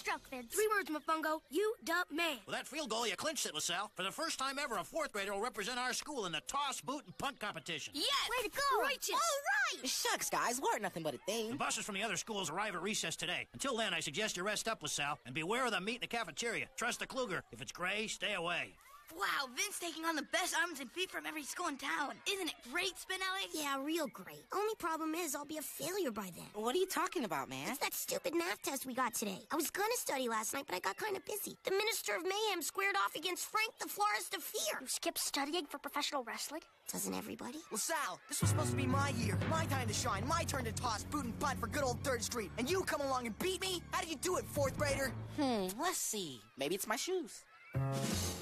stroke, Vince. 3 words, Mofungo. You dumb man. With that field goal, you clinched it, LaSalle. For the first time ever, a 4th grader will represent our school in the toss, boot, and punt competition. Yes! Way to go! Righteous! All right! Shucks, guys, weren't nothing but a The thing. buses from the other schools arrive at recess today. Until then, I suggest you rest up, LaSalle, and beware of the meat in the cafeteria. Trust the Kluger. If it's gray, stay away. Wow, Vince taking on the best arms and feet from every school in town. Isn't it great, Spinelli? Yeah, real great. Only problem is I'll be a failure by then. What are you talking about, man? It's that stupid math test we got today. I was gonna study last night, but I got kind of busy. The Minister of Mayhem squared off against Frank the Florist of Fear. You skipped studying for professional wrestling? Doesn't everybody? LaSalle, this was supposed to be my year. My time to shine. My turn to toss, boot, and punt for good old 3rd Street. And you come along and beat me? How did you do it, 4th grader? Let's see. Maybe it's my shoes.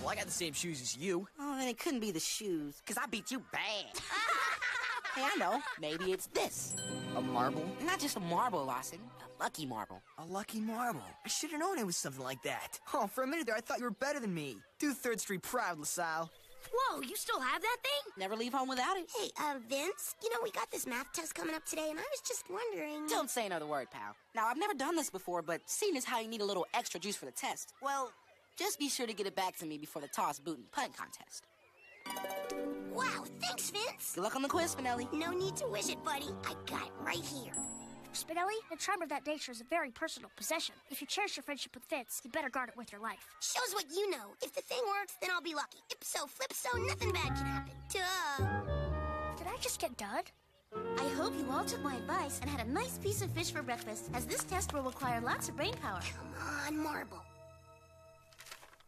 Well, I got the same shoes as you. Oh, then it couldn't be the shoes, because I beat you bad. Hey, I know. Maybe it's this. A marble? Not just a marble, Lawson. A lucky marble. A lucky marble. I should have known it was something like that. Oh, for a minute there, I thought you were better than me. Do 3rd Street proud, LaSalle. Whoa, you still have that thing? Never leave home without it. Hey, Vince, you know, we got this math test coming up today, and I was just wondering... Don't say another word, pal. Now, I've never done this before, but seeing as how you need a little extra juice for the test, well, just be sure to get it back to me before the toss, boot, and punt contest. Wow, thanks, Vince. Good luck on the quiz, Spinelli. No need to wish it, buddy. I got it right here. Spinelli, the charm of that nature is a very personal possession. If you cherish your friendship with Vince, you better guard it with your life. Shows what you know. If the thing works, then I'll be lucky. Ipso flipso, nothing bad can happen. Duh. Did I just get done? I hope you all took my advice and had a nice piece of fish for breakfast, as this test will require lots of brain power. Come on, Marble.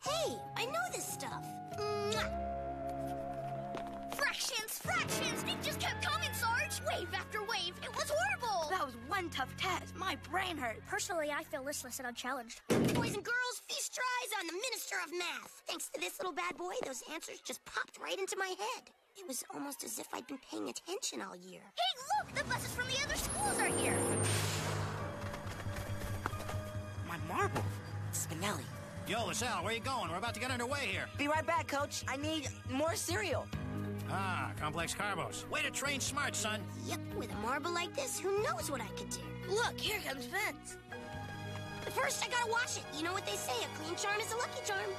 Hey, I know this stuff. Mwah. Fractions! They just kept coming, Sarge! Wave after wave. It was horrible! That was one tough test. My brain hurt. Personally, I feel listless and unchallenged. Boys and girls, feast your eyes on the Minister of Math. Thanks to this little bad boy, those answers just popped right into my head. It was almost as if I'd been paying attention all year. Hey, look! The buses from the other schools are here! My marble. Spinelli. Yo, LaSalle, where you going? We're about to get underway here. Be right back, Coach. I need more cereal. Ah, complex carbos. Way to train smart, son. Yep, with a marble like this, who knows what I could do? Look, here comes Vince. But first, I gotta wash it. You know what they say, a clean charm is a lucky charm.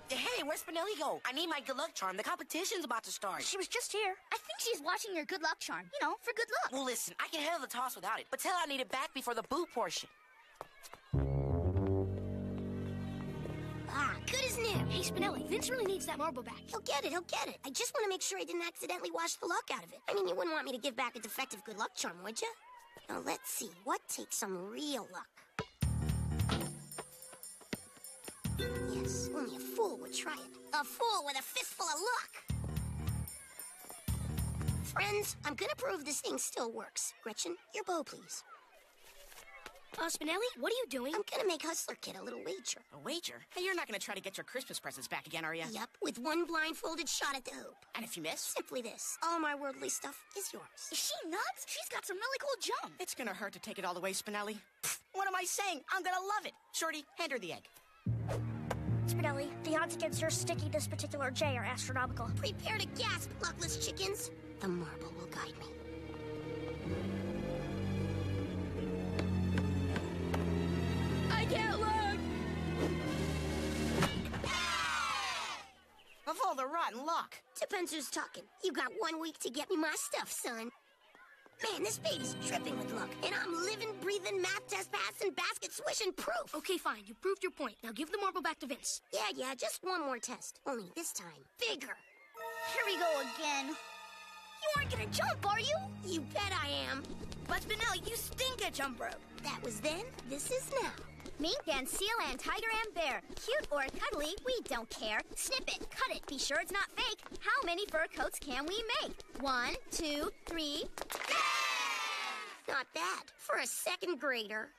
Hey, where's Spinelli go? I need my good luck charm. The competition's about to start. She was just here. I think she's watching your good luck charm, you know, for good luck. Well, listen, I can handle the toss without it, but tell her I need it back before the boot portion. Ah, good as new. Hey, Spinelli, Vince really needs that marble back. He'll get it. I just want to make sure I didn't accidentally wash the luck out of it. I mean, you wouldn't want me to give back a defective good luck charm, would you? Now, let's see. What takes some real luck? Yes, only a fool would try it. A fool with a fistful of luck. Friends, I'm gonna prove this thing still works. Gretchen, your bow, please. Spinelli, what are you doing? I'm gonna make Hustler Kid a little wager. A wager? Hey, you're not gonna try to get your Christmas presents back again, are you? Yep, with one blindfolded shot at the hoop. And if you miss? Simply this. All my worldly stuff is yours. Is she nuts? She's got some really cool jump. It's gonna hurt to take it all the way, Spinelli. Pfft, what am I saying? I'm gonna love it. Shorty, hand her the egg. Spinelli, the odds against her sticking this particular J are astronomical. Prepare to gasp, luckless chickens. The marble will guide me. I can't look! Of all the rotten luck. Depends who's talking. You got 1 week to get me my stuff, son. Man, this baby's dripping with luck, and I'm living, breathing, math test passing, basket swishing proof. Okay, fine. You proved your point. Now give the marble back to Vince. Yeah, just one more test. Only this time, bigger. Here we go again. You aren't gonna jump, are you? You bet I am. But Spinelli, you stink at jump rope. That was then, this is now. Mink and seal and tiger and bear. Cute or cuddly, we don't care. Snip it, cut it, be sure it's not fake. How many fur coats can we make? 1, 2, 3. Not bad for a second grader.